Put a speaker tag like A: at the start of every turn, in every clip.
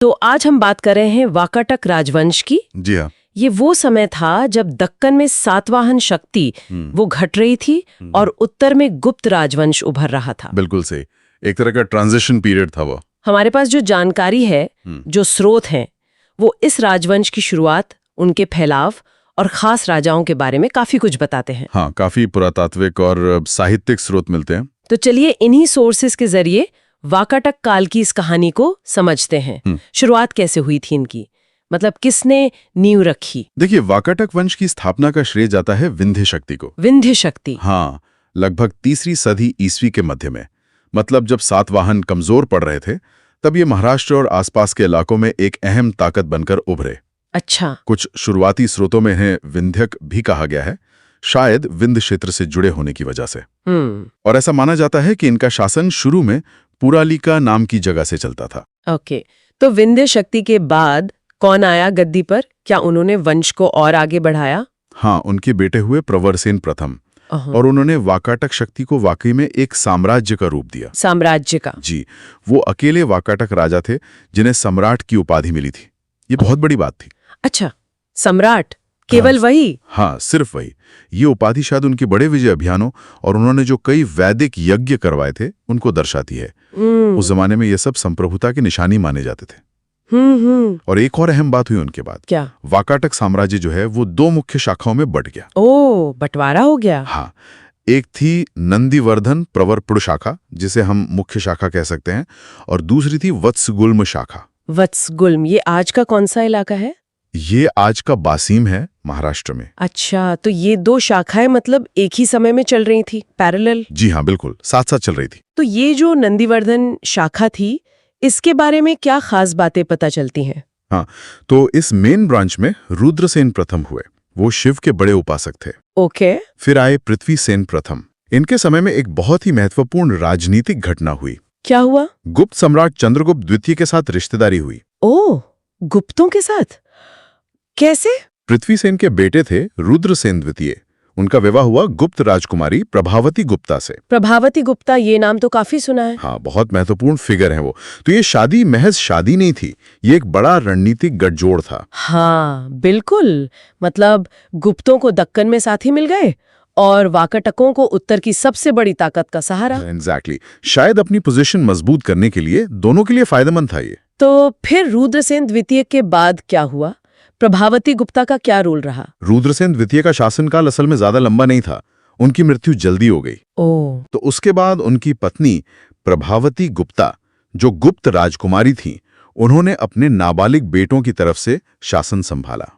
A: तो आज हम बात कर रहे हैं वाकाटक राजवंश की।
B: जी हाँ।
A: ये वो समय था जब दक्कन में सातवाहन शक्ति वो घट रही थी और उत्तर में गुप्त राजवंश उभर रहा था।
B: बिल्कुल सही, एक तरह का ट्रांजिशन पीरियड था वो।
A: हमारे पास जो जानकारी है, जो स्रोत हैं, वो इस राजवंश की शुरुआत, उनके फैलाव और खास राजाओं के बारे में काफी कुछ बताते हैं।
B: हाँ, काफी पुरातात्विक और साहित्यिक स्रोत मिलते हैं।
A: तो चलिए इन्हीं सोर्सेस के जरिए वाकाटक काल की इस कहानी को समझते हैं। शुरुआत कैसे हुई थी इनकी, मतलब किसने नींव रखी?
B: देखिए, वाकाटक वंश की स्थापना का श्रेय जाता है विंध्य शक्ति को।
A: विंध्य शक्ति?
B: हाँ, लगभग 3री सदी ईस्वी के मध्य में, मतलब जब सातवाहन कमजोर पड़ रहे थे, तब ये महाराष्ट्र और आसपास के इलाकों में एक अहम ताकत बनकर उभरे।
A: अच्छा।
B: कुछ शुरुआती स्रोतों में इन्हें विंध्यक भी कहा गया है, शायद विंध्य क्षेत्र से जुड़े होने की वजह से। और ऐसा माना जाता है कि इनका शासन शुरू में पुरालिका नाम की जगह से चलता था।
A: ओके, तो विंध्य शक्ति के बाद कौन आया गद्दी पर? क्या उन्होंने वंश को और आगे बढ़ाया?
B: हाँ, उनके बेटे हुए प्रवरसेन प्रथम, और उन्होंने वाकाटक शक्ति को वाकई में एक साम्राज्य का रूप दिया।
A: साम्राज्य का?
B: जी, वो अकेले वाकाटक राजा थे जिन्हें सम्राट की उपाधि मिली थी। ये बहुत बड़ी बात थी।
A: अच्छा, सम्राट? केवल वही?
B: हाँ, सिर्फ वही। ये उपाधि शायद उनके बड़े विजय अभियानों और उन्होंने जो कई वैदिक यज्ञ करवाए थे उनको दर्शाती है। उस जमाने में ये सब संप्रभुता की निशानी माने जाते थे। और एक और अहम बात हुई उनके बाद।
A: क्या?
B: वाकाटक साम्राज्य जो है वो 2 मुख्य शाखाओं में बंट गया।
A: ओ, बंटवारा हो गया।
B: हाँ, एक थी नंदीवर्धन प्रवरपुर शाखा, जिसे हम मुख्य शाखा कह सकते हैं, और दूसरी थी वत्सगुल्म शाखा।
A: वत्सगुल्म, ये आज का कौन सा इलाका है?
B: ये आज का बासीम है, महाराष्ट्र में।
A: अच्छा, तो ये 2 शाखाएं मतलब एक ही समय में चल रही थी, पैरेलल?
B: जी हाँ, बिल्कुल साथ साथ चल रही थी।
A: तो ये जो नंदीवर्धन शाखा थी, इसके बारे में क्या खास बातें पता चलती हैं?
B: हाँ, तो इस मेन ब्रांच में रुद्रसेन प्रथम हुए। वो शिव के बड़े उपासक थे।
A: ओके।
B: फिर आए पृथ्वीसेन प्रथम। इनके समय में एक बहुत ही महत्वपूर्ण राजनीतिक घटना हुई।
A: क्या हुआ?
B: गुप्त सम्राट चंद्रगुप्त द्वितीय के साथ रिश्तेदारी हुई।
A: ओह, गुप्तों के साथ? कैसे?
B: पृथ्वीसेन के बेटे थे रुद्रसेन द्वितीय। उनका विवाह हुआ गुप्त राजकुमारी प्रभावती गुप्ता से।
A: प्रभावती गुप्ता, ये नाम तो काफी सुना है।
B: हाँ, बहुत महत्वपूर्ण फिगर है वो। तो ये शादी महज शादी नहीं थी, ये एक बड़ा रणनीतिक गठजोड़ था।
A: हाँ बिल्कुल, मतलब गुप्तों को दक्कन में साथी मिल गए और वाकाटकों को उत्तर की सबसे बड़ी ताकत का सहारा।
B: एग्जैक्टली। शायद अपनी पोजीशन मजबूत करने के लिए दोनों के लिए फायदेमंद था ये।
A: तो फिर रुद्रसेन द्वितीय के बाद क्या हुआ? प्रभावती गुप्ता का क्या रोल रहा?
B: रुद्रसेन द्वितीय का शासनकाल असल में ज्यादा लंबा नहीं था। उनकी मृत्यु जल्दी हो गई।
A: ओह।
B: तो उसके बाद उनकी पत्नी प्रभावती गुप्ता, जो गुप्त राजकुमारी थी, उन्होंने अपने नाबालिग बेटों की तरफ से शासन संभाला।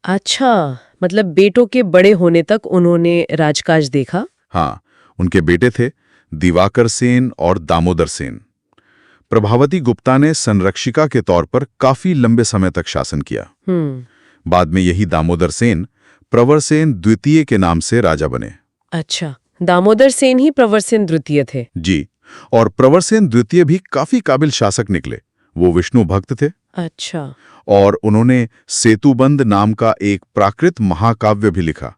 A: अच्छा, मतलब बेटों के बड़े होने तक उन्होंने राजकाज देखा?
B: हाँ, उनके बेटे थे दिवाकर सेन और दामोदर सेन। प्रभावती गुप्ता ने संरक्षिका के तौर पर काफी लंबे समय तक शासन किया। बाद में यही दामोदर सेन प्रवरसेन द्वितीय के नाम से राजा बने।
A: अच्छा, दामोदर सेन ही प्रवरसेन द्वितीय थे?
B: जी, और प्रवरसेन द्वितीय भी काफी काबिल शासक निकले। वो विष्णु भक्त थे।
A: अच्छा।
B: और उन्होंने सेतुबंद नाम का एक प्राकृत महाकाव्य भी लिखा।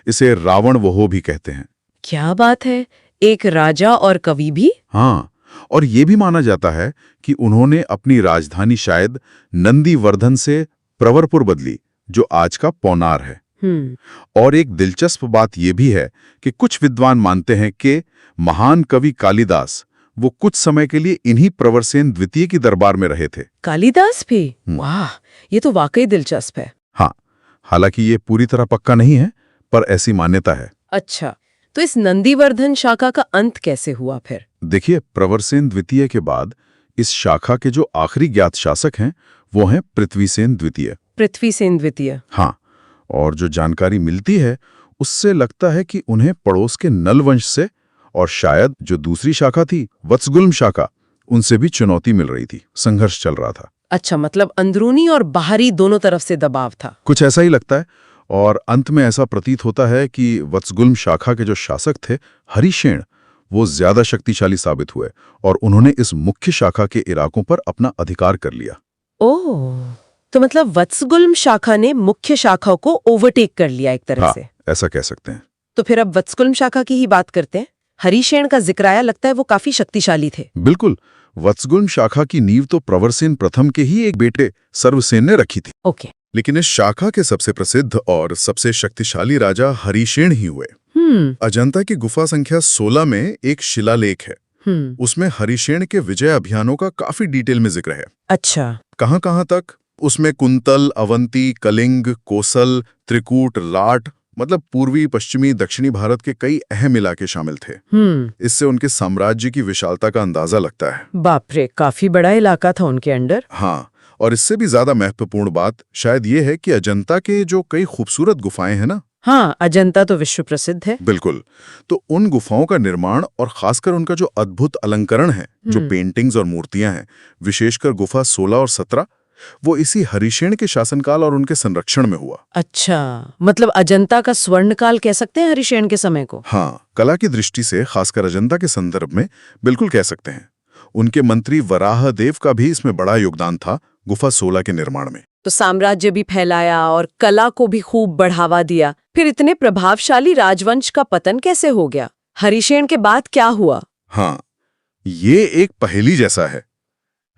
B: इसे रावण वहो भी कहते हैं।
A: क्या बात है, एक राजा और कवि भी?
B: हाँ, और ये भी माना जाता है कि उन्होंने अपनी राजधानी शायद नंदीवर्धन से प्रवरपुर बदली, जो आज का पौनार है। और एक दिलचस्प बात यह भी है कि कुछ विद्वान मानते हैं कि महान कवि कालिदास वो कुछ समय के लिए इन्हीं प्रवरसेन द्वितीय की दरबार में रहे थे।
A: कालिदास भी? वाह, ये तो वाकई दिलचस्प है।
B: हाँ, हालांकि ये पूरी तरह पक्का नहीं है, पर ऐसी मान्यता है।
A: अच्छा, तो इस नंदीवर्धन शाखा का अंत कैसे हुआ फिर?
B: देखिए, प्रवरसेन द्वितीय के बाद इस शाखा के जो आखिरी ज्ञात शासक हैं वो हैं पृथ्वीसेन द्वितीय।
A: पृथ्वीसेन द्वितीय?
B: हाँ, और जो जानकारी मिलती है उससे लगता है कि उन्हें पड़ोस के नल वंश से और शायद जो दूसरी शाखा थी वत्सगुल्म शाखा, उनसे भी चुनौती मिल रही थी, संघर्ष चल रहा था।
A: अच्छा, मतलब अंदरूनी और बाहरी दोनों तरफ से दबाव था।
B: कुछ ऐसा ही लगता है। और अंत में ऐसा प्रतीत होता है कि वत्सगुल्म शाखा के जो शासक थे हरिशेन, वो ज्यादा शक्तिशाली साबित हुए और उन्होंने इस मुख्य शाखा के इलाकों पर अपना अधिकार कर लिया।
A: ओह, तो मतलब वत्सगुल्म शाखा ने मुख्य शाखा को ओवरटेक कर लिया एक तरह से।
B: ऐसा कह सकते हैं।
A: तो फिर अब वत्सगुल्म शाखा की ही बात करते हैं। हरिशेन का जिक्र आया, लगता है वो काफी शक्तिशाली थे।
B: बिल्कुल, वत्सगुल्म शाखा की नींव तो प्रवरसेन प्रथम के ही एक बेटे सर्वसेन ने रखी थी।
A: ओके।
B: लेकिन इस शाखा के सबसे प्रसिद्ध और सबसे शक्तिशाली राजा हरिशेन ही हुए। अजंता की गुफा संख्या 16 में एक शिलालेख है। उसमें हरिशेन के विजय अभियानों का काफी डिटेल में जिक्र है।
A: अच्छा।
B: कहां तक? उसमें कुंतल, अवंती, कलिंग, कोसल, त्रिकूट, लाट मतलब पूर्वी, पश्चिमी, दक्षिणी भारत के कई अहम इलाके शामिल थे। इससे उनके साम्राज्य की विशालता का अंदाजा लगता है।
A: बाप रे, काफी बड़ा इलाका था उनके अंडर।
B: हाँ, और इससे भी ज्यादा महत्वपूर्ण बात शायद ये है कि अजंता के जो कई खूबसूरत गुफाएं हैं ना।
A: हाँ, अजंता तो विश्व प्रसिद्ध है।
B: बिल्कुल। तो उन गुफाओं का निर्माण और खासकर उनका जो अद्भुत अलंकरण है, जो पेंटिंग्स और मूर्तियां हैं, विशेषकर गुफा 16 और 17, वो इसी हरिशेन के शासनकाल और उनके संरक्षण में हुआ।
A: अच्छा, मतलब अजंता का स्वर्णकाल कह सकते हैं हरिशेन के समय को?
B: हाँ, कला की दृष्टि से खासकर अजंता के संदर्भ में बिल्कुल कह सकते हैं। उनके मंत्री वराहदेव का भी इसमें बड़ा योगदान था गुफा 16 के निर्माण में।
A: तो साम्राज्य भी फैलाया और कला को भी खूब बढ़ावा दिया। फिर इतने प्रभावशाली राजवंश का पतन कैसे हो गया? हरिशेन के बाद क्या हुआ?
B: हाँ, ये एक पहेली जैसा है।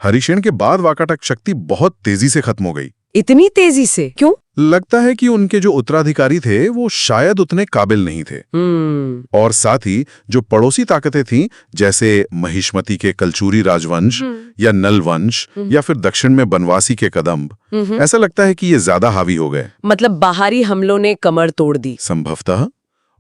B: हरिशेन के बाद वाकाटक शक्ति बहुत तेजी से खत्म हो गई।
A: इतनी तेजी से क्यों?
B: लगता है कि उनके जो उत्तराधिकारी थे वो शायद उतने काबिल नहीं थे। और साथ ही जो पड़ोसी ताकतें थीं, जैसे महिष्मती के कलचूरी राजवंश या नल वंश या फिर दक्षिण में बनवासी के कदम्ब, ऐसा लगता है कि ये ज्यादा हावी हो गए।
A: मतलब बाहरी हमलों ने कमर तोड़ दी।
B: संभवतः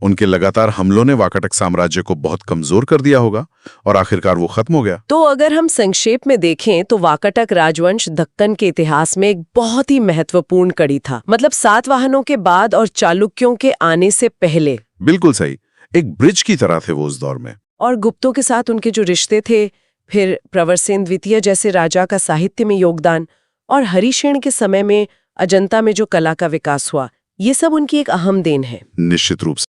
B: उनके लगातार हमलों ने वाकाटक साम्राज्य को बहुत कमजोर कर दिया होगा और आखिरकार वो खत्म हो गया।
A: तो अगर हम संक्षेप में देखें तो वाकाटक राजवंश दक्कन के इतिहास में एक बहुत ही महत्वपूर्ण कड़ी था। मतलब सातवाहनों के बाद और चालुक्यों के आने से पहले।
B: बिल्कुल सही, एक ब्रिज की तरह थे वो उस दौर में।
A: और गुप्तों के साथ उनके जो रिश्ते थे, फिर प्रवरसेन द्वितीय जैसे राजा का साहित्य में योगदान, और हरिशेन के समय में अजंता में जो कला का विकास हुआ, ये सब उनकी एक अहम देन है।
B: निश्चित रूप से।